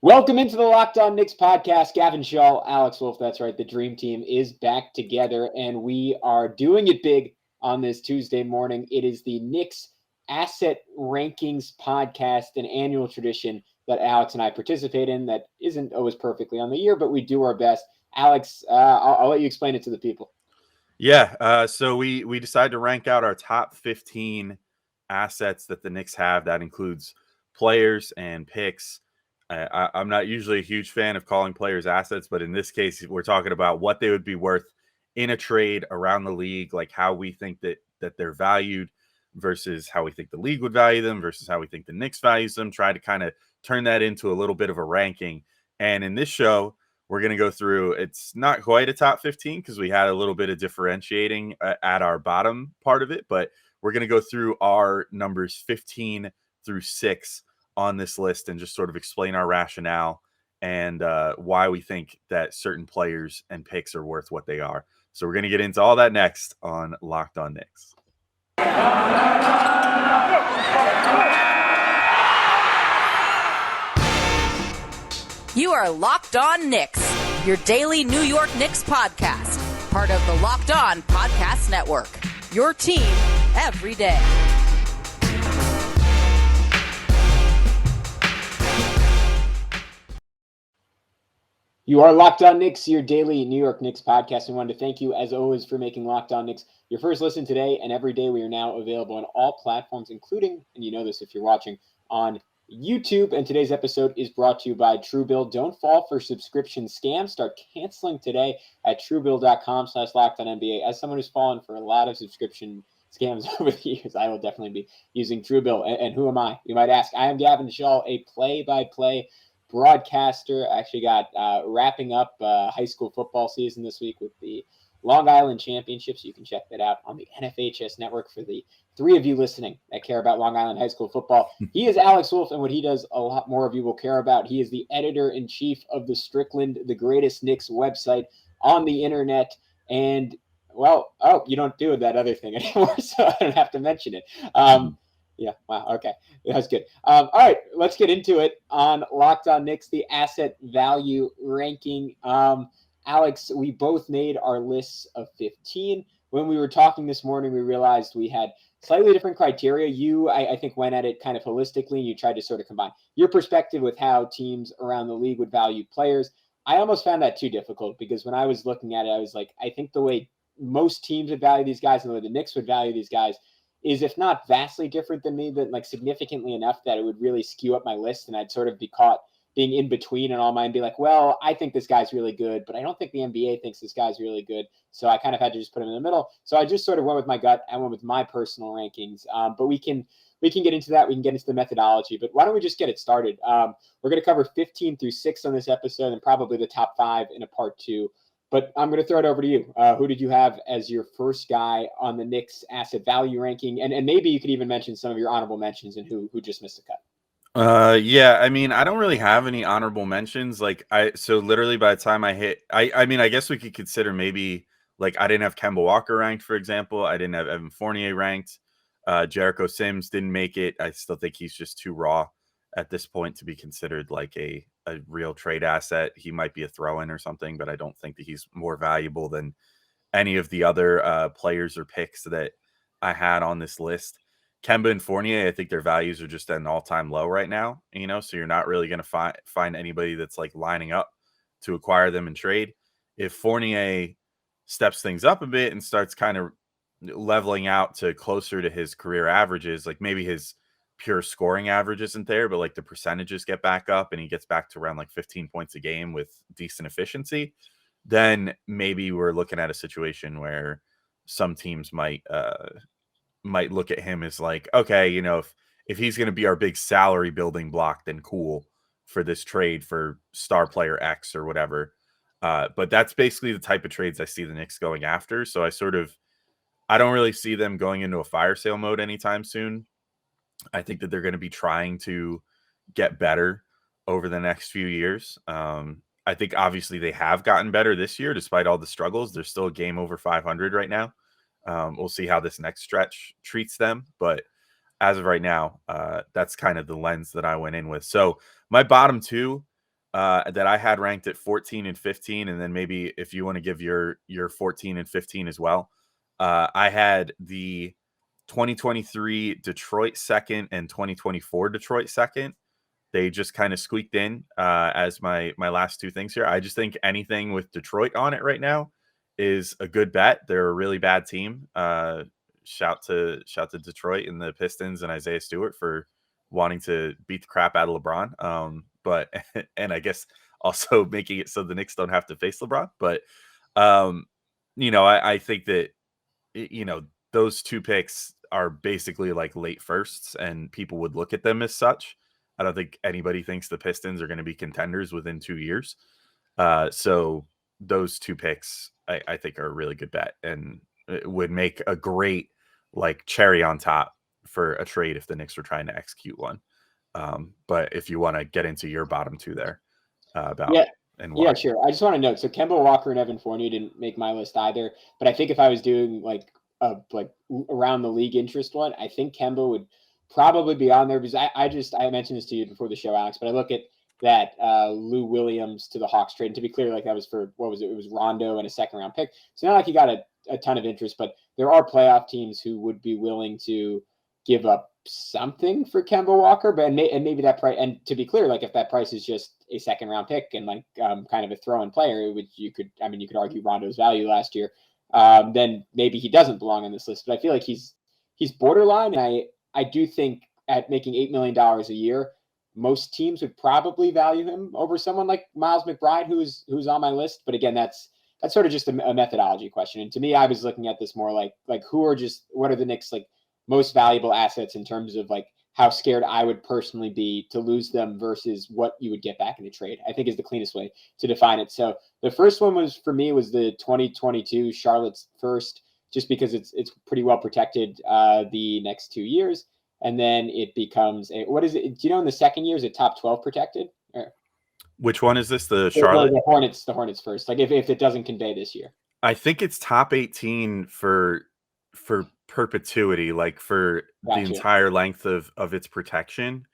Welcome into the Locked On Knicks podcast. Gavin, Schall, Alex Wolfe. That's right. The dream team is back together, and we are doing it big on this Tuesday morning. It is the Knicks Asset Rankings podcast, an annual tradition that Alex and I participate in that isn't always perfectly on the year, but we do our best. Alex, I'll let you explain it to the people. Yeah, so we decided to rank out our top 15 assets that the Knicks have. That includes players and picks. I'm not usually a huge fan of calling players assets, but in this case, we're talking about what they would be worth in a trade around the league, like how we think that they're valued versus how we think the league would value them versus how we think the Knicks values them. Try to kind of turn that into a little bit of a ranking. And in this show, we're going to go through, it's not quite a top 15 because we had a little bit of differentiating at our bottom part of it, but we're going to go through our numbers 15 through 6 on this list and just sort of explain our rationale and why we think that certain players and picks are worth what they are. So we're going to get into all that next on Locked On Knicks. You are Locked On Knicks, your daily New York Knicks podcast, part of the Locked On Podcast Network, your team every day. You are Locked On Knicks, your daily New York Knicks podcast. We wanted to thank you, as always, for making Locked On Knicks your first listen today and every day. We are now available on all platforms, including, and you know this if you're watching, on YouTube. And today's episode is brought to you by Truebill. Don't fall for subscription scams. Start canceling today at truebill.com/LockedOnNBA. As someone who's fallen for a lot of subscription scams over the years, I will definitely be using Truebill. And who am I? You might ask. I am Gavin Schall, a play-by-play broadcaster. Actually got wrapping up high school football season this week with the Long Island Championship. So you can check that out on the NFHS network for the three of you listening that care about Long Island high school football. He is Alex Wolfe, and what he does, a lot more of you will care about. He is the editor-in-chief of the Strickland, the greatest Knicks website on the internet. And, well, you don't do that other thing anymore, so I don't have to mention it. Yeah, wow, okay. That's good. All right, let's get into it on Locked On Knicks, the asset value ranking. Alex, we both made our lists of 15. When we were talking this morning, we realized we had slightly different criteria. You, I think, went at it kind of holistically, and you tried to sort of combine your perspective with how teams around the league would value players. I almost found that too difficult because when I was looking at it, I was like, I think the way most teams would value these guys and the way the Knicks would value these guys is, if not vastly different than me, but like significantly enough that it would really skew up my list, and I'd sort of be caught being in between and all mine be like, well, I think this guy's really good, but I don't think the NBA thinks this guy's really good. So I kind of had to just put him in the middle. So I just sort of went with my gut. I went with my personal rankings. But we can get into that. We can get into the methodology, but why don't we just get it started? We're going to cover 15 through 6 on this episode and probably the top 5 in a part 2. But I'm going to throw it over to you. Who did you have as your first guy on the Knicks asset value ranking? And maybe you could even mention some of your honorable mentions and who just missed the cut. Yeah, I mean, I don't really have any honorable mentions. So literally by the time I hit, I mean, I guess we could consider maybe, like, I didn't have Kemba Walker ranked, for example. I didn't have Evan Fournier ranked. Jericho Sims didn't make it. I still think he's just too raw at this point to be considered like a real trade asset. He might be a throw-in or something, but I don't think that he's more valuable than any of the other players or picks that I had on this list. Kemba and Fournier, I think their values are just at an all-time low right now, so you're not really going to find anybody that's like lining up to acquire them and trade. If Fournier steps things up a bit and starts kind of leveling out to closer to his career averages, like maybe his pure scoring average isn't there, but like the percentages get back up and he gets back to around like 15 points a game with decent efficiency, then maybe we're looking at a situation where some teams might look at him as like, okay, if he's going to be our big salary building block, then cool for this trade for star player X or whatever. But that's basically the type of trades I see the Knicks going after. So I don't really see them going into a fire sale mode anytime soon. I think that they're going to be trying to get better over the next few years. I think obviously they have gotten better this year, despite all the struggles. They're still a game over 500 right now. We'll see how this next stretch treats them. But as of right now, that's kind of the lens that I went in with. So my bottom 2, that I had ranked at 14 and 15, and then maybe if you want to give your 14 and 15 as well. I had the 2023 Detroit second and 2024 Detroit second. They just kind of squeaked in as my last two things here. I just think anything with Detroit on it right now is a good bet. They're a really bad team. Shout to Detroit and the Pistons and Isaiah Stewart for wanting to beat the crap out of LeBron. But and I guess also making it so the Knicks don't have to face LeBron. But I think that those two picks are basically like late firsts, and people would look at them as such. I don't think anybody thinks the Pistons are going to be contenders within 2 years. So those two picks, I think, are a really good bet, and it would make a great like cherry on top for a trade if the Knicks were trying to execute one. But if you want to get into your bottom two there about and why. Yeah, sure. I just want to note, so Kemba Walker and Evan Fournier didn't make my list either, but I think if I was doing like around the league interest one, I think Kemba would probably be on there because I mentioned this to you before the show, Alex, but I look at that Lou Williams to the Hawks trade. And to be clear, like that was for, what was it? It was Rondo and a second round pick. So not like he got a ton of interest, but there are playoff teams who would be willing to give up something for Kemba Walker, but and maybe that price. And to be clear, like if that price is just a second round pick and like kind of a throw-in player, which you could argue Rondo's value last year, then maybe he doesn't belong on this list. But I feel like he's borderline. And I do think at making $8 million a year, most teams would probably value him over someone like Miles McBride, who's on my list. But again, that's sort of just a methodology question. And to me, I was looking at this more like what are the Knicks like most valuable assets in terms of like how scared I would personally be to lose them versus what you would get back in a trade, I think is the cleanest way to define it. So the first one was the 2022 Charlotte's first, just because it's pretty well protected the next 2 years. And then it becomes what is it? Do you know in the second year is it top 12 protected? Or? Which one is this? The Charlotte? The Hornets first. Like if it doesn't convey this year. I think it's top 18 for perpetuity, like for the entire length of its protection.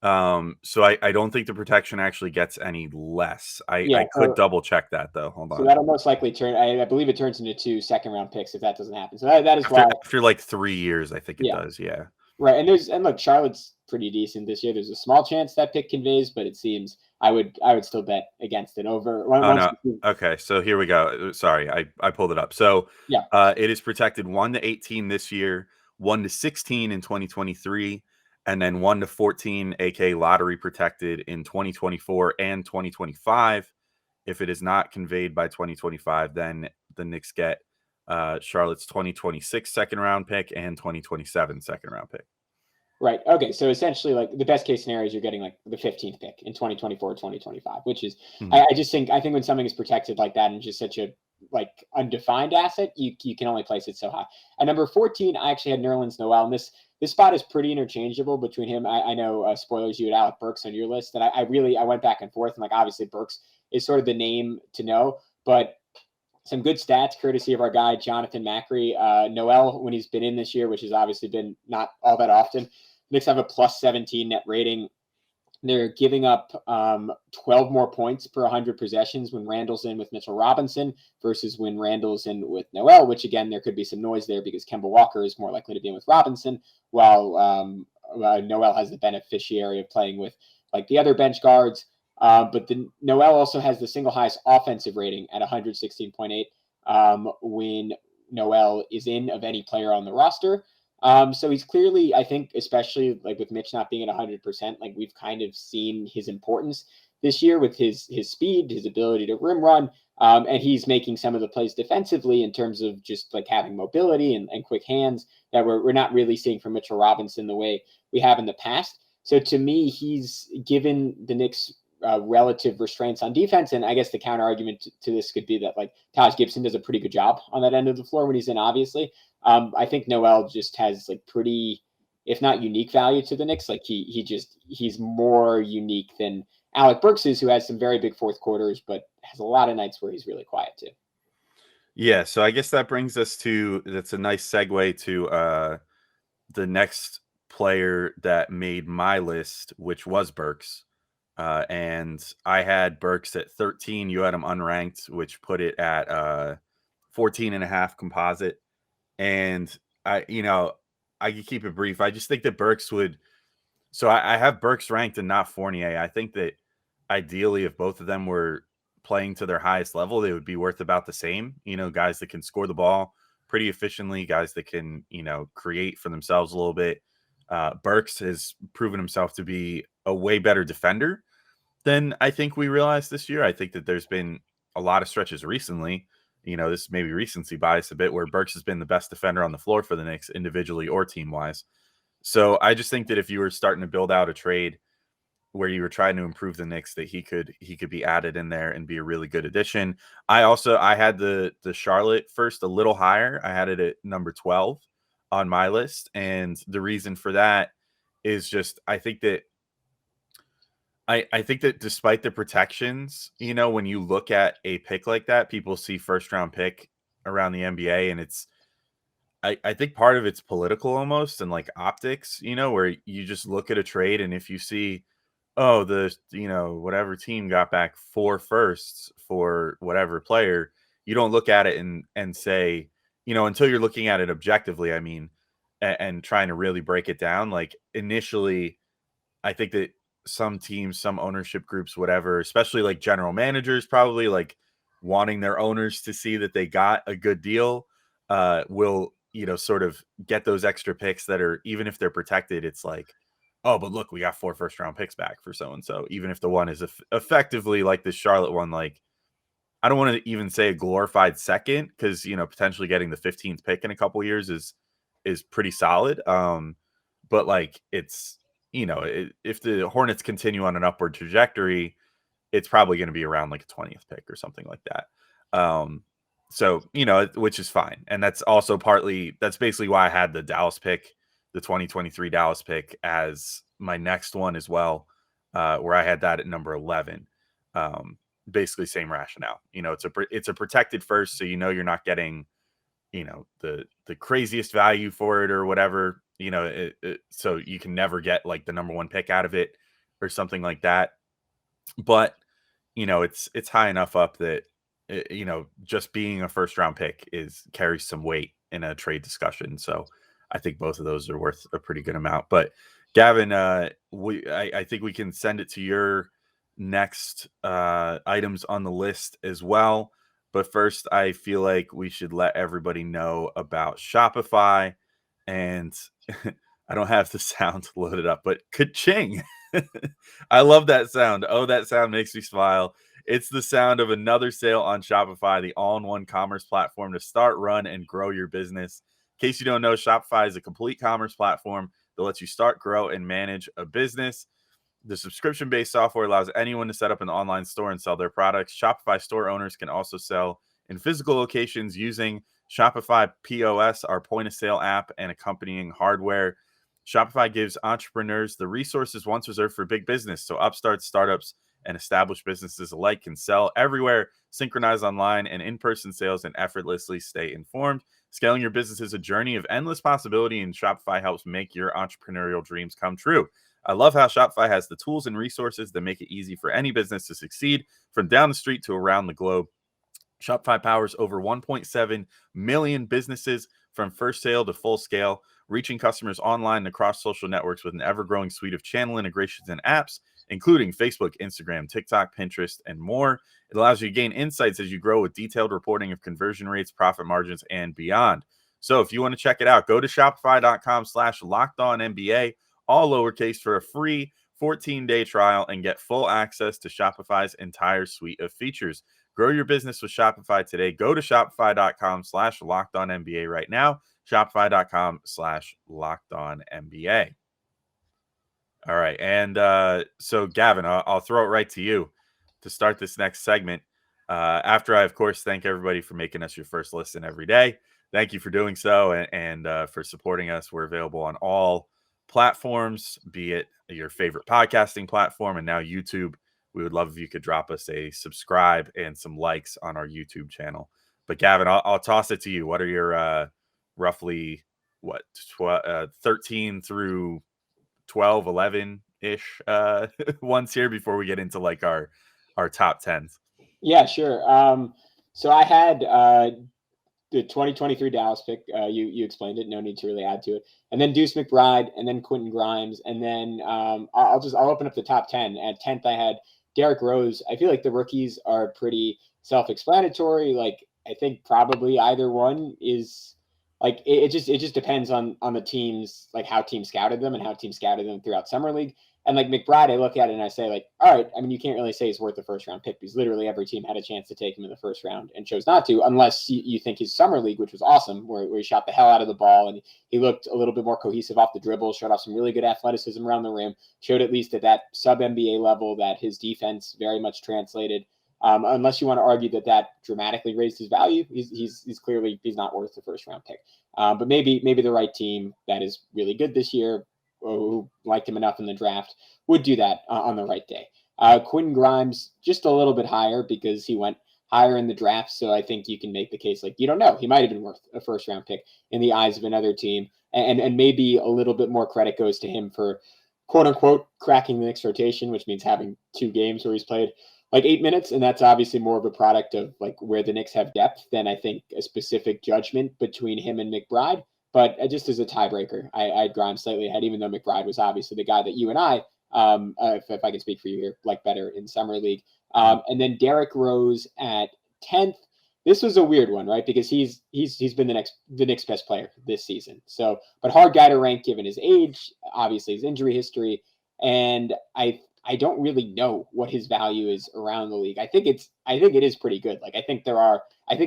So I don't think the protection actually gets any less. I could double check that though. Hold on. So that'll most likely turn. I believe it turns into 2 second round picks if that doesn't happen. So that is why after like 3 years, I think it does. Yeah. Right. And look, Charlotte's pretty decent this year. There's a small chance that pick conveys, but it seems I would still bet against it over. Okay. So here we go. Sorry, I pulled it up. So it is protected 1 to 18 this year, 1 to 16 in 2023, and then 1 to 14, aka lottery protected in 2024 and 2025. If it is not conveyed by 2025, then the Knicks get Charlotte's 2026 second round pick and 2027 second round pick. Right. Okay. So essentially, like the best case scenario is you're getting like the 15th pick in 2024, 2025, which is, I think when something is protected like that and just such a like undefined asset, you can only place it so high. At number 14, I actually had Nerlens Noel, and this spot is pretty interchangeable between him. I know spoilers, you had Alec Burks on your list, and I went back and forth, and like obviously Burks is sort of the name to know, but some good stats courtesy of our guy Jonathan Mcbride. Noel, when he's been in this year, which has obviously been not all that often, Knicks have a plus 17 net rating. They're giving up 12 more points per 100 possessions when Randle's in with Mitchell Robinson versus when Randle's in with Noel, which again, there could be some noise there because Kemba Walker is more likely to be in with Robinson, while Noel has the beneficiary of playing with like the other bench guards. But Noel also has the single highest offensive rating at 116.8 when Noel is in of any player on the roster. So he's clearly, I think, especially like with Mitch not being at 100%, like we've kind of seen his importance this year with his speed, his ability to rim run, and he's making some of the plays defensively in terms of just like having mobility and quick hands that we're not really seeing from Mitchell Robinson the way we have in the past. So to me, he's given the Knicks relative restraints on defense. And I guess the counter argument to this could be that like Taj Gibson does a pretty good job on that end of the floor when he's in, obviously. I think Noel just has like pretty, if not unique value to the Knicks. Like he's more unique than Alec Burks is, who has some very big fourth quarters, but has a lot of nights where he's really quiet too. Yeah. So I guess that brings us to, that's a nice segue to the next player that made my list, which was Burks. And I had Burks at 13. You had him unranked, which put it at 14.5 composite. And I could keep it brief. I just think that Burks would. So I have Burks ranked and not Fournier. I think that ideally, if both of them were playing to their highest level, they would be worth about the same. Guys that can score the ball pretty efficiently, guys that can, create for themselves a little bit. Burks has proven himself to be a way better defender than I think we realized this year. I think that there's been a lot of stretches recently. This may be recency bias a bit, where Burks has been the best defender on the floor for the Knicks, individually or team wise. So I just think that if you were starting to build out a trade where you were trying to improve the Knicks, that he could be added in there and be a really good addition. I had the Charlotte first a little higher. I had it at number 12 on my list. And the reason for that is just I think that despite the protections, when you look at a pick like that, people see first round pick around the NBA, and I think part of it's political almost, and like optics, where you just look at a trade, and if you see, oh, whatever team got back 4 firsts for whatever player, you don't look at it and say, until you're looking at it objectively, I mean, and trying to really break it down. Like initially, I think that some teams, some ownership groups, whatever, especially like general managers, probably like wanting their owners to see that they got a good deal, will sort of get those extra picks that are, even if they're protected, it's like, oh, but look, we got 4 first round picks back for so and so, even if the one is effectively like the Charlotte one. Like, I don't want to even say a glorified second, because potentially getting the 15th pick in a couple years is pretty solid. But like it's if the Hornets continue on an upward trajectory, it's probably going to be around like a 20th pick or something like that. So, which is fine. And that's also that's basically why I had the Dallas pick, the 2023 Dallas pick, as my next one as well, where I had that at number 11. Basically same rationale. It's a protected first, so you're not getting, the craziest value for it or whatever, so you can never get like the number 1 pick out of it or something like that. But, it's high enough up that, just being a first round pick carries some weight in a trade discussion. So I think both of those are worth a pretty good amount. But Gavin, I think we can send it to your next items on the list as well. But first, I feel like we should let everybody know about Shopify. And I don't have the sound loaded up, but ka-ching. I love that sound. Oh, that sound makes me smile. It's the sound of another sale on Shopify, the all-in-one commerce platform to start, run, and grow your business. In case you don't know, Shopify is a complete commerce platform that lets you start, grow, and manage a business. The subscription-based software allows anyone to set up an online store and sell their products. Shopify store owners can also sell in physical locations using Shopify POS, our point-of-sale app, and accompanying hardware. Shopify gives entrepreneurs the resources once reserved for big business, so upstarts, startups, and established businesses alike can sell everywhere, synchronize online and in-person sales, and effortlessly stay informed. Scaling your business is a journey of endless possibility, and Shopify helps make your entrepreneurial dreams come true. I love how Shopify has the tools and resources that make it easy for any business to succeed, from down the street to around the globe. Shopify powers over 1.7 million businesses from first sale to full scale, reaching customers online and across social networks with an ever-growing suite of channel integrations and apps, including Facebook, Instagram, TikTok, Pinterest, and more. It allows you to gain insights as you grow with detailed reporting of conversion rates, profit margins, and beyond. So if you want to check it out, go to shopify.com/lockedonnba, all lowercase, for a free 14-day trial and get full access to Shopify's entire suite of features. Grow your business with Shopify today. Go to shopify.com/lockedonnba right now. Shopify.com/lockedonnba. All right. And so, Gavin, I'll throw it right to you to start this next segment. After I, of course, thank everybody for making us your first listen every day. Thank you for doing so and for supporting us. We're available on all platforms, be it your favorite podcasting platform and now YouTube. We would love if you could drop us a subscribe and some likes on our YouTube channel. But Gavin, I'll toss it to you. What are your roughly 13 through 12, 11 ish ones here before we get into like our top tens. Yeah, sure. So I had the 2023 Dallas pick. You explained it. No need to really add to it. And then Deuce McBride, and then Quentin Grimes, and then I'll open up the top 10. At 10th, I had Derrick Rose. I feel like the rookies are pretty self-explanatory. Like I think probably either one is like it just depends on the teams, like how teams scouted them and how teams scouted them throughout summer league. And like Mcbride, I look at it and I say, like, all right, I mean, you can't really say he's worth a first round pick because literally every team had a chance to take him in the first round and chose not to, unless you think his summer league, which was awesome, where he shot the hell out of the ball and he looked a little bit more cohesive off the dribble, showed off some really good athleticism around the rim, showed at least at that sub NBA level that his defense very much translated. Unless you want to argue that dramatically raised his value, he's clearly not worth the first round pick. But maybe the right team that is really good this year, who liked him enough in the draft, would do that on the right day. Quentin Grimes, just a little bit higher because he went higher in the draft. So I think you can make the case like, you don't know, he might have been worth a first round pick in the eyes of another team. And maybe a little bit more credit goes to him for quote unquote cracking the Knicks rotation, which means having 2 games where he's played like 8 minutes. And that's obviously more of a product of like where the Knicks have depth than I think a specific judgment between him and Mcbride. But just as a tiebreaker, I had Grimes slightly ahead, even though Mcbride was obviously the guy that you and I, if I can speak for you here, like better in summer league. And then Derrick Rose at 10th. This was a weird one, right? Because he's been the Knicks' best player this season. So, but hard guy to rank given his age, obviously his injury history, and I don't really know what his value is around the league. I think it is pretty good. Like I think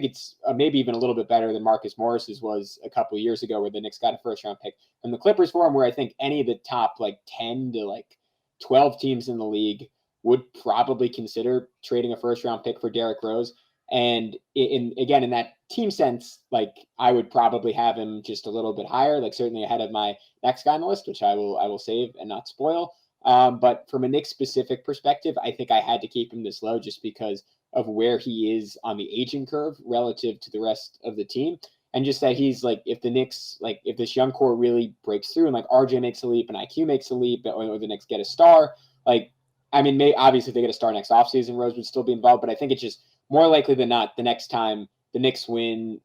it's maybe even a little bit better than Marcus Morris's was a couple of years ago, where the Knicks got a first round pick and the Clippers for him, where I think any of the top like 10 to like 12 teams in the league would probably consider trading a first round pick for Derrick Rose. And in that team sense, like I would probably have him just a little bit higher, like certainly ahead of my next guy on the list, which I will save and not spoil. But from a Knicks specific perspective, I think I had to keep him this low just because of where he is on the aging curve relative to the rest of the team. And just that he's like, if the Knicks, like if this young core really breaks through and like RJ makes a leap and IQ makes a leap, or the Knicks get a star, like, I mean, obviously if they get a star next offseason, Rose would still be involved, but I think it's just more likely than not the next time the Knicks win,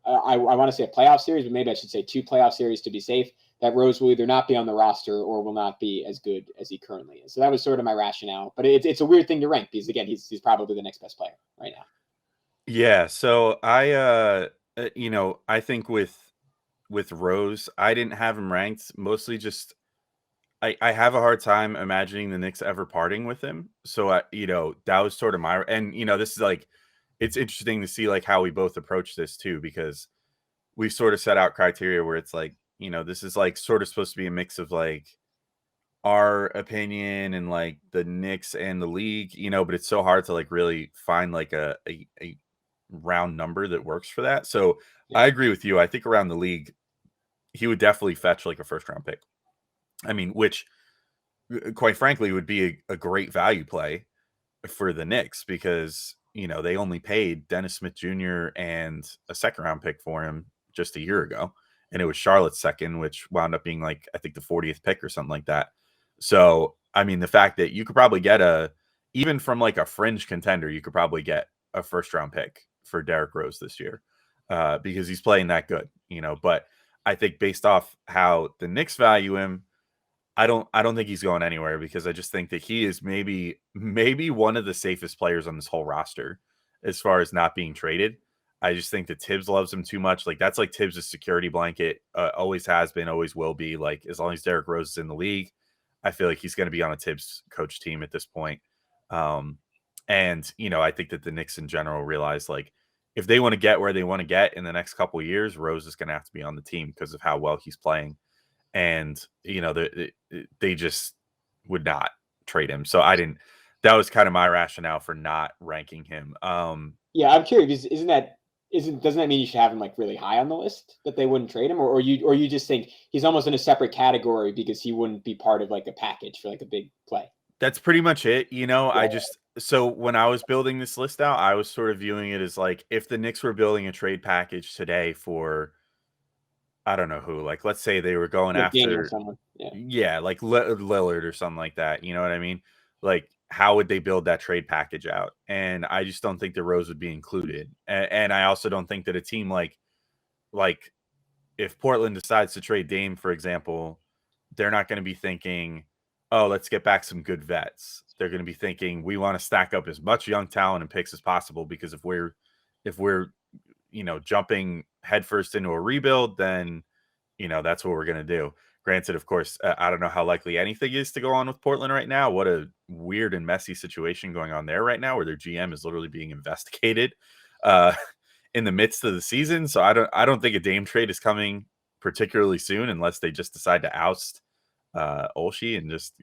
I want to say a playoff series, but maybe I should say 2 playoff series to be safe, that Rose will either not be on the roster or will not be as good as he currently is. So that was sort of my rationale. But it's a weird thing to rank because, again, he's probably the next best player right now. Yeah, so I I think with Rose, I didn't have him ranked, mostly just I have a hard time imagining the Knicks ever parting with him. So that was sort of my, and this is like, it's interesting to see like how we both approach this too, because we sort of set out criteria where it's like, this is like sort of supposed to be a mix of like our opinion and like the Knicks and the league, but it's so hard to like really find like a round number that works for that. So Yeah. I agree with you. I think around the league, he would definitely fetch like a first round pick. I mean, which quite frankly would be a great value play for the Knicks because, they only paid Dennis Smith Jr. and a second round pick for him just a year ago. And it was Charlotte's second, which wound up being like, I think the 40th pick or something like that. So, I mean, the fact that you could probably get even from like a fringe contender, you could probably get a first round pick for Derrick Rose this year because he's playing that good, but I think based off how the Knicks value him, I don't think he's going anywhere because I just think that he is maybe one of the safest players on this whole roster as far as not being traded. I just think that Tibbs loves him too much. Like that's like Tibbs' security blanket, always has been, always will be. Like as long as Derrick Rose is in the league, I feel like he's going to be on a Tibbs coach team at this point. And I think that the Knicks in general realize like if they want to get where they want to get in the next couple of years, Rose is going to have to be on the team because of how well he's playing. And they just would not trade him. So that was kind of my rationale for not ranking him. Yeah, I'm curious. Doesn't that mean you should have him like really high on the list that they wouldn't trade him, or you just think he's almost in a separate category because he wouldn't be part of like a package for like a big play? That's pretty much it. So when I was building this list out, I was sort of viewing it as like if the Knicks were building a trade package today for I don't know who. Like, let's say they were going McDaniel, after, someone. Yeah. yeah, like Lillard or something like that. You know what I mean? Like, how would they build that trade package out? And I just don't think the Rose would be included. And I also don't think that a team like if Portland decides to trade Dame, for example, they're not going to be thinking, oh, let's get back some good vets. They're going to be thinking, we want to stack up as much young talent and picks as possible, because if we're jumping headfirst into a rebuild, then that's what we're going to do. Granted, of course, I don't know how likely anything is to go on with Portland right now. What a weird and messy situation going on there right now, where their GM is literally being investigated in the midst of the season. So I don't think a Dame trade is coming particularly soon, unless they just decide to oust Olshey and just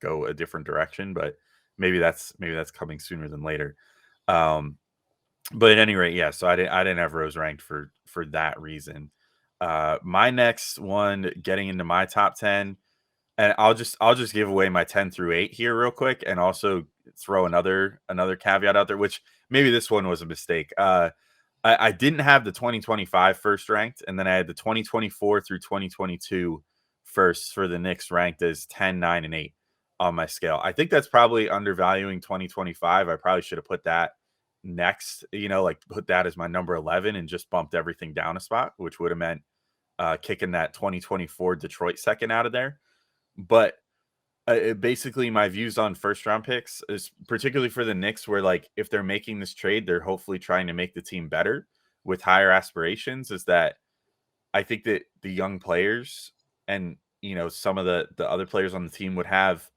go a different direction. But maybe that's coming sooner than later. But at any rate, yeah. So I didn't have Rose ranked for that reason. My next one, getting into my top 10, and I'll just give away my 10 through 8 here real quick, and also throw another caveat out there, which maybe this one was a mistake. I didn't have the 2025 first ranked, and then I had the 2024 through 2022 first for the Knicks ranked as 10, 9, and 8 on my scale. I think that's probably undervaluing 2025. I probably should have put that next, like put that as my number 11 and just bumped everything down a spot, which would have meant kicking that 2024 Detroit second out of there. But basically my views on first round picks is particularly for the Knicks, where like if they're making this trade, they're hopefully trying to make the team better with higher aspirations, is that I think that the young players and some of the other players on the team would have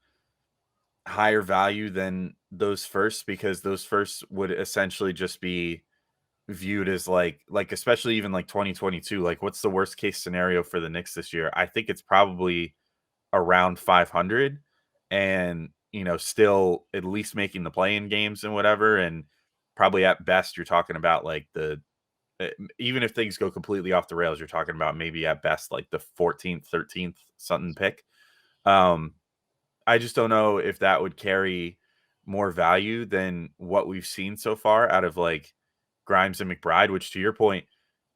higher value than those firsts, because those firsts would essentially just be viewed as like especially even like 2022, like what's the worst case scenario for the Knicks this year? I think it's probably around 500, and still at least making the play-in games and whatever, and probably at best you're talking about like even if things go completely off the rails, you're talking about maybe at best like the 14th 13th something pick. I just don't know if that would carry more value than what we've seen so far out of like Grimes and McBride, which, to your point,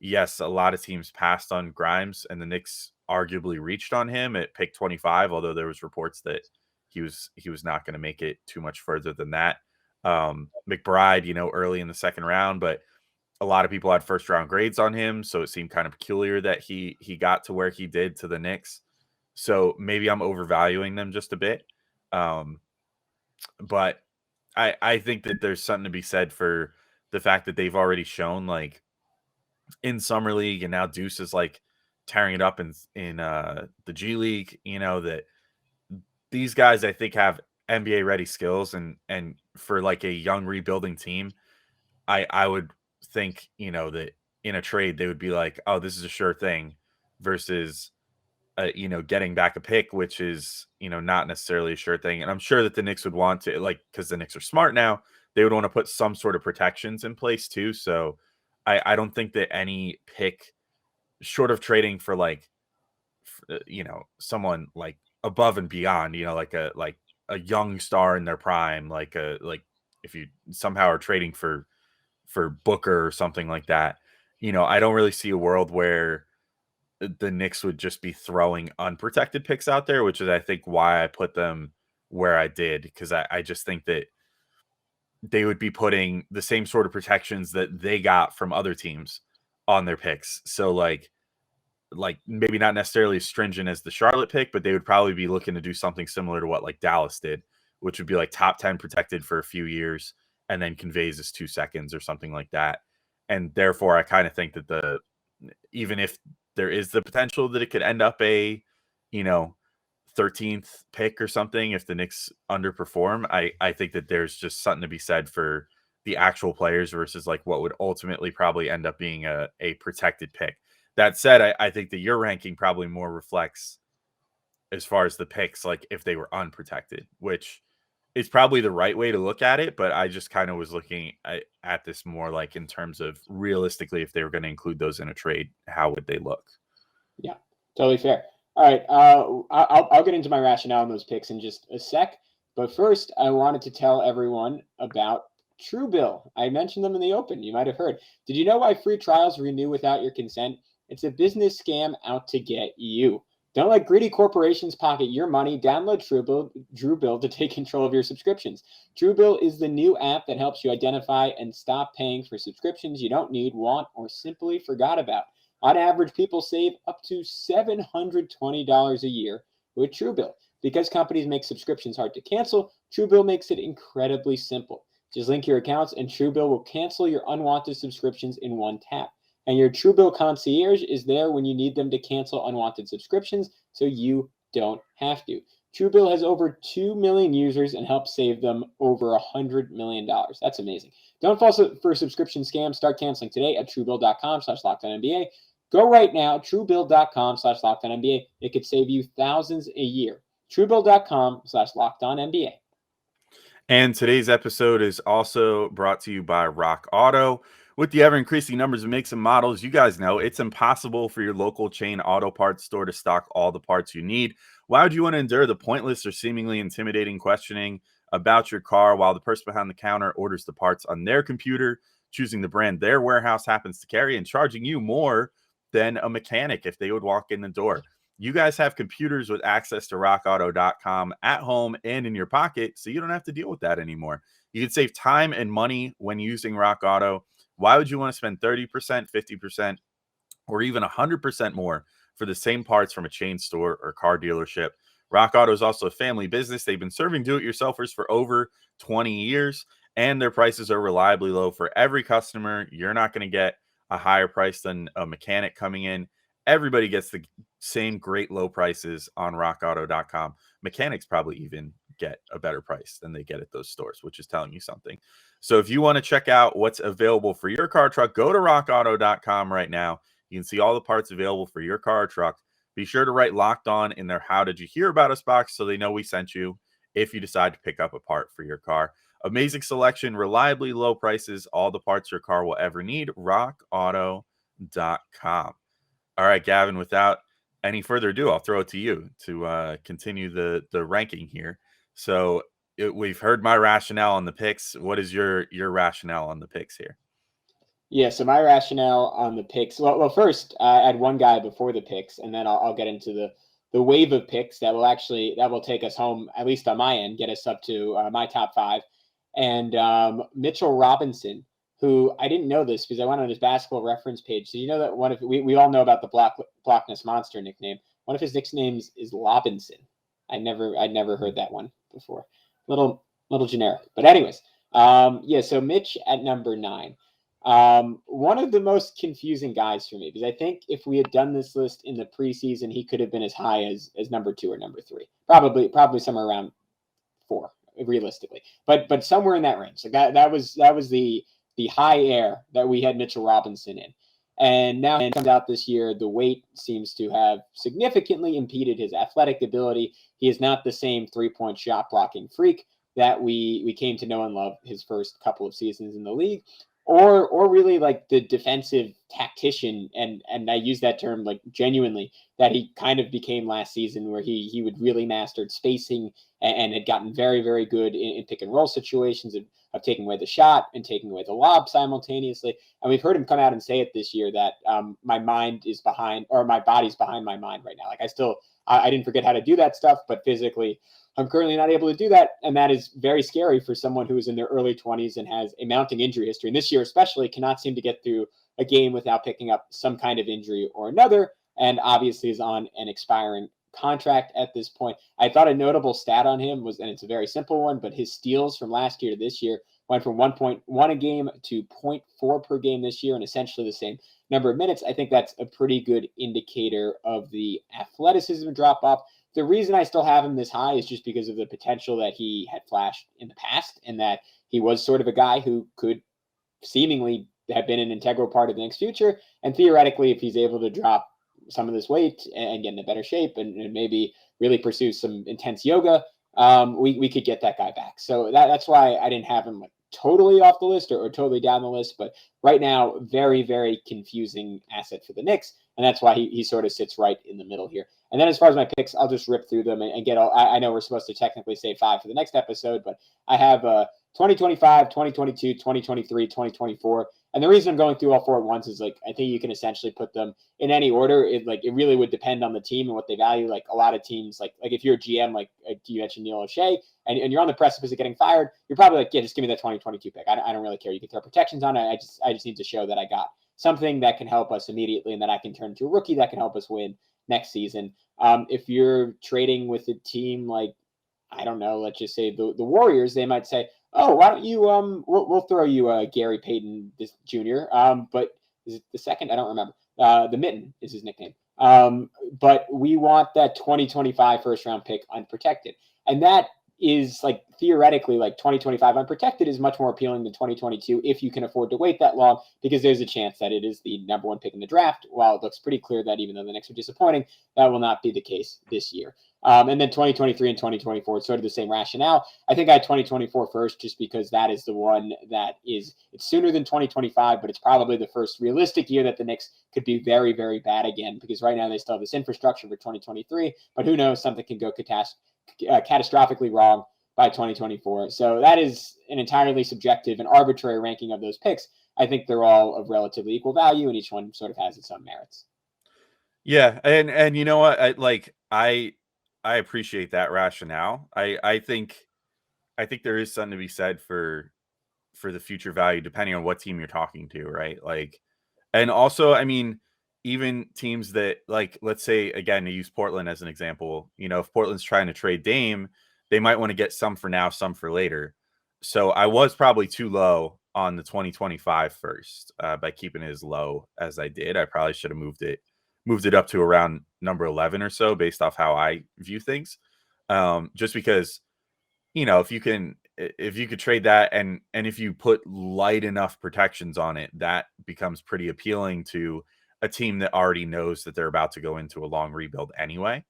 yes, a lot of teams passed on Grimes, and the Knicks arguably reached on him at pick 25, although there was reports that he was not going to make it too much further than that. McBride, early in the second round, but a lot of people had first round grades on him, so it seemed kind of peculiar that he got to where he did to the Knicks. So maybe I'm overvaluing them just a bit. But I think that there's something to be said for the fact that they've already shown, like in Summer League, and now Deuce is like tearing it up in the G League, that these guys, I think, have NBA ready skills, and for like a young rebuilding team, I would think, that in a trade they would be like, oh, this is a sure thing, versus getting back a pick, which is, not necessarily a sure thing. And I'm sure that the Knicks would want to, like, because the Knicks are smart now, they would want to put some sort of protections in place too. So I don't think that any pick, short of trading for like, someone like above and beyond, like a young star in their prime, like if you somehow are trading for Booker or something like that, I don't really see a world where the Knicks would just be throwing unprotected picks out there, which is, I think, why I put them where I did, because I just think that they would be putting the same sort of protections that they got from other teams on their picks. So like maybe not necessarily as stringent as the Charlotte pick, but they would probably be looking to do something similar to what like Dallas did, which would be like top 10 protected for a few years and then conveys as 2 seconds or something like that. And therefore I kind of think that even if there is the potential that it could end up a 13th pick or something if the Knicks underperform, I think that there's just something to be said for the actual players versus like what would ultimately probably end up being a protected pick. That said, I think that your ranking probably more reflects, as far as the picks, like if they were unprotected, which is probably the right way to look at it. But I just kind of was looking at this more like in terms of realistically, if they were going to include those in a trade, how would they look? Yeah, totally fair. All right, I'll get into my rationale on those picks in just a sec. But first, I wanted to tell everyone about Truebill. I mentioned them in the open. You might have heard. Did you know why free trials renew without your consent? It's a business scam out to get you. Don't let greedy corporations pocket your money. Download Truebill to take control of your subscriptions. Truebill is the new app that helps you identify and stop paying for subscriptions you don't need, want, or simply forgot about. On average, people save up to $720 a year with Truebill. Because companies make subscriptions hard to cancel, Truebill makes it incredibly simple. Just link your accounts and Truebill will cancel your unwanted subscriptions in one tap. And your Truebill concierge is there when you need them to cancel unwanted subscriptions so you don't have to. Truebill has over 2 million users and helps save them over $100 million. That's amazing. Don't fall for subscription scams. Start canceling today at truebill.com/LockedOnNBA. Go right now, truebill.com/LockedOnNBA. It could save you thousands a year. Truebill.com/LockedOnNBA. And today's episode is also brought to you by Rock Auto. With the ever-increasing numbers of makes and models, you guys know it's impossible for your local chain auto parts store to stock all the parts you need. Why would you want to endure the pointless or seemingly intimidating questioning about your car while the person behind the counter orders the parts on their computer, choosing the brand their warehouse happens to carry, and charging you more than a mechanic if they would walk in the door? You guys have computers with access to rockauto.com at home and in your pocket, so you don't have to deal with that anymore. You can save time and money when using Rock Auto. Why would you want to spend 30%, 50%, or even 100% more for the same parts from a chain store or car dealership? Rock Auto is also a family business. They've been serving do-it-yourselfers for over 20 years, and their prices are reliably low for every customer. You're not going to get a higher price than a mechanic coming in. Everybody gets the same great low prices on rockauto.com. Mechanics probably even get a better price than they get at those stores, which is telling you something. So if you want to check out what's available for your car or truck, go to rockauto.com right now. You can see all the parts available for your car or truck. Be sure to write Locked On in their How Did You Hear About Us box so they know we sent you if you decide to pick up a part for your car. Amazing selection, reliably low prices, all the parts your car will ever need. rockauto.com. All right, Gavin, without any further ado, I'll throw it to you to continue the ranking here. So we've heard my rationale on the picks. What is your rationale on the picks here? Yeah, so my rationale on the picks. Well, first I had one guy before the picks, and then I'll get into the wave of picks that will take us home, at least on my end, get us up to my top five. And Mitchell Robinson, who I didn't know this because I went on his basketball reference page. So you know that one of we all know about the Blockness Monster nickname. One of his nicknames is Lobinson. I'd never heard that one before. Little generic, but anyways, yeah. So Mitch at number 9, one of the most confusing guys for me, because I think if we had done this list in the preseason, he could have been as high as number 2 or number 3, probably somewhere around 4, realistically, but somewhere in that range. Like that was the high air that we had Mitchell Robinson in. And now it comes out this year, the weight seems to have significantly impeded his athletic ability. He is not the same 3-point shot blocking freak that we came to know and love his first couple of seasons in the league, or really like the defensive tactician. And I use that term like genuinely, that he kind of became last season, where he would really mastered spacing and had gotten very, very good in pick and roll situations of taking away the shot and taking away the lob simultaneously. And we've heard him come out and say it this year that my mind is behind, or my body's behind my mind right now. Like I didn't forget how to do that stuff, but physically I'm currently not able to do that. And that is very scary for someone who is in their early 20s and has a mounting injury history. And this year especially cannot seem to get through a game without picking up some kind of injury or another. And obviously is on an expiring contract at this point. I thought a notable stat on him was, and it's a very simple one, but his steals from last year to this year went from 1.1 a game to 0.4 per game this year, and essentially the same number of minutes. I think that's a pretty good indicator of the athleticism drop off. The reason I still have him this high is just because of the potential that he had flashed in the past, and that he was sort of a guy who could seemingly have been an integral part of the Knicks' future. And theoretically, if he's able to drop some of this weight and get in a better shape and maybe really pursue some intense yoga, we could get that guy back. So that's why I didn't have him like totally off the list or totally down the list. But right now, very, very confusing asset for the Knicks. And that's why he sort of sits right in the middle here. And then as far as my picks, I'll just rip through them and get all. I know we're supposed to technically say 5 for the next episode, but I have 2025, 2022, 2023, 2024 And the reason I'm going through all 4 at once is like I think you can essentially put them in any order. It really would depend on the team and what they value. Like a lot of teams, like if you're a GM, like you mentioned Neil O'Shea, and you're on the precipice of getting fired, you're probably like, yeah, just give me that 2022 pick. I don't really care. You can throw protections on it. I just need to show that I got something that can help us immediately and that I can turn to a rookie that can help us win next season. If you're trading with a team like, I don't know, let's just say the Warriors, they might say, oh, why don't you, we'll throw you Gary Payton Jr., but is it the second? I don't remember. The Mitten is his nickname. But we want that 2025 first round pick unprotected. And that is like theoretically like 2025 unprotected is much more appealing than 2022 if you can afford to wait that long, because there's a chance that it is the number 1 pick in the draft. While it looks pretty clear that even though the Knicks are disappointing, that will not be the case this year. And then 2023 and 2024, it's sort of the same rationale. I think I had 2024 first just because that is the one that it's sooner than 2025, but it's probably the first realistic year that the Knicks could be very, very bad again, because right now they still have this infrastructure for 2023, but who knows, something can go catastrophically wrong by 2024. So that is an entirely subjective and arbitrary ranking of those picks. I think they're all of relatively equal value, and each one sort of has its own merits. Yeah, and you know what? I appreciate that rationale. I think there is something to be said for the future value depending on what team you're talking to, right? Like, and also, I mean, even teams that, like, let's say again, to use Portland as an example, if Portland's trying to trade Dame, they might want to get some for now, some for later. So I was probably too low on the 2025 first by keeping it as low as I did. I probably should have moved it up to around number 11 or so based off how I view things. Just because, if you could trade that and if you put light enough protections on it, that becomes pretty appealing to a team that already knows that they're about to go into a long rebuild anyway.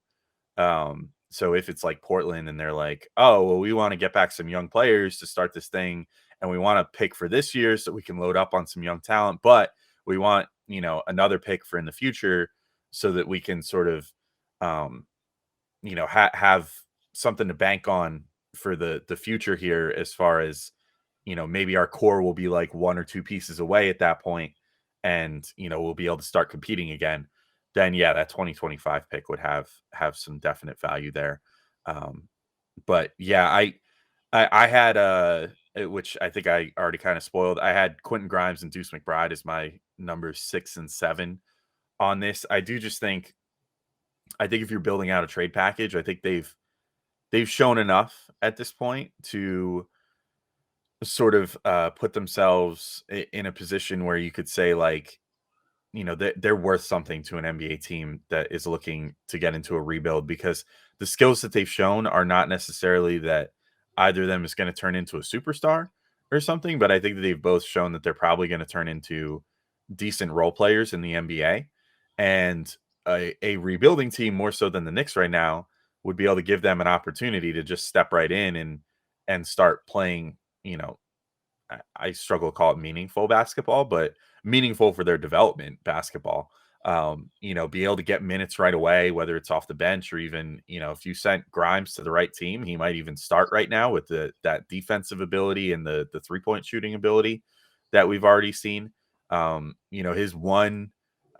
So if it's like Portland and they're like, oh, well, we want to get back some young players to start this thing, and we want to pick for this year so we can load up on some young talent, but we want, another pick for in the future so that we can sort of, have something to bank on for the future here, as far as, maybe our core will be like 1 or 2 pieces away at that point, and, we'll be able to start competing again. Then yeah, that 2025 pick would have some definite value there. But yeah, I had which I think I already kind of spoiled. I had Quentin Grimes and Deuce McBride as my numbers 6 and 7 on this. I think if you're building out a trade package, I think they've shown enough at this point to sort of put themselves in a position where you could say, like, they're worth something to an NBA team that is looking to get into a rebuild, because the skills that they've shown are not necessarily that either of them is going to turn into a superstar or something, but I think that they've both shown that they're probably going to turn into decent role players in the NBA. And a rebuilding team, more so than the Knicks right now, would be able to give them an opportunity to just step right in and start playing, I struggle to call it meaningful basketball, but meaningful for their development basketball. Be able to get minutes right away, whether it's off the bench or even, if you sent Grimes to the right team, he might even start right now with that defensive ability and the 3-point shooting ability that we've already seen.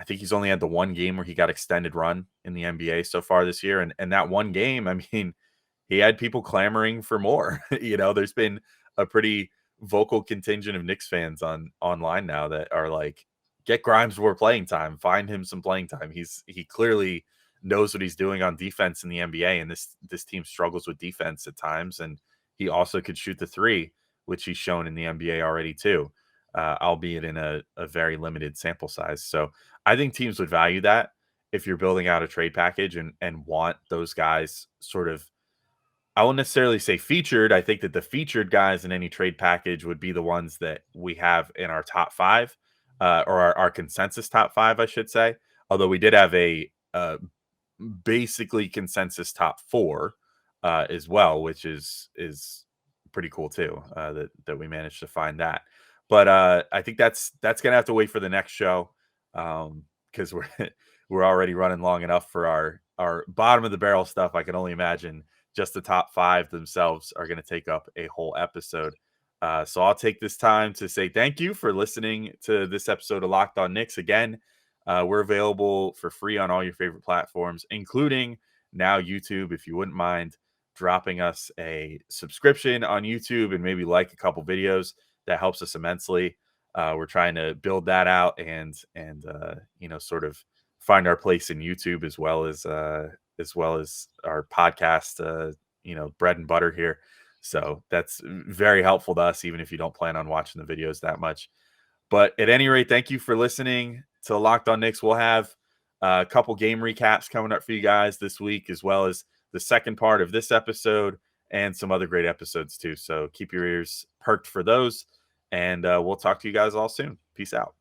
I think he's only had the one game where he got extended run in the NBA so far this year. And that one game, I mean, he had people clamoring for more. There's been a pretty vocal contingent of Knicks fans online now that are like, get Grimes more playing time, find him some playing time. He clearly knows what he's doing on defense in the NBA, and this team struggles with defense at times, and he also could shoot the 3, which he's shown in the NBA already too, albeit in a very limited sample size. So I think teams would value that if you're building out a trade package and want those guys sort of, I won't necessarily say featured. I think that the featured guys in any trade package would be the ones that we have in our top 5, or our consensus top 5, I should say. Although we did have a basically consensus top 4 as well, which is pretty cool too, that we managed to find that. But I think that's gonna have to wait for the next show, because we're already running long enough for our bottom of the barrel stuff. I can only imagine just the top 5 themselves are going to take up a whole episode. So I'll take this time to say thank you for listening to this episode of Locked On Knicks. Again, we're available for free on all your favorite platforms, including now YouTube. If you wouldn't mind dropping us a subscription on YouTube and maybe like a couple videos, that helps us immensely. We're trying to build that out and sort of find our place in YouTube as well as our podcast, bread and butter here. So that's very helpful to us, even if you don't plan on watching the videos that much. But at any rate, thank you for listening to Locked On Knicks. We'll have a couple game recaps coming up for you guys this week, as well as the second part of this episode and some other great episodes too. So keep your ears perked for those, and we'll talk to you guys all soon. Peace out.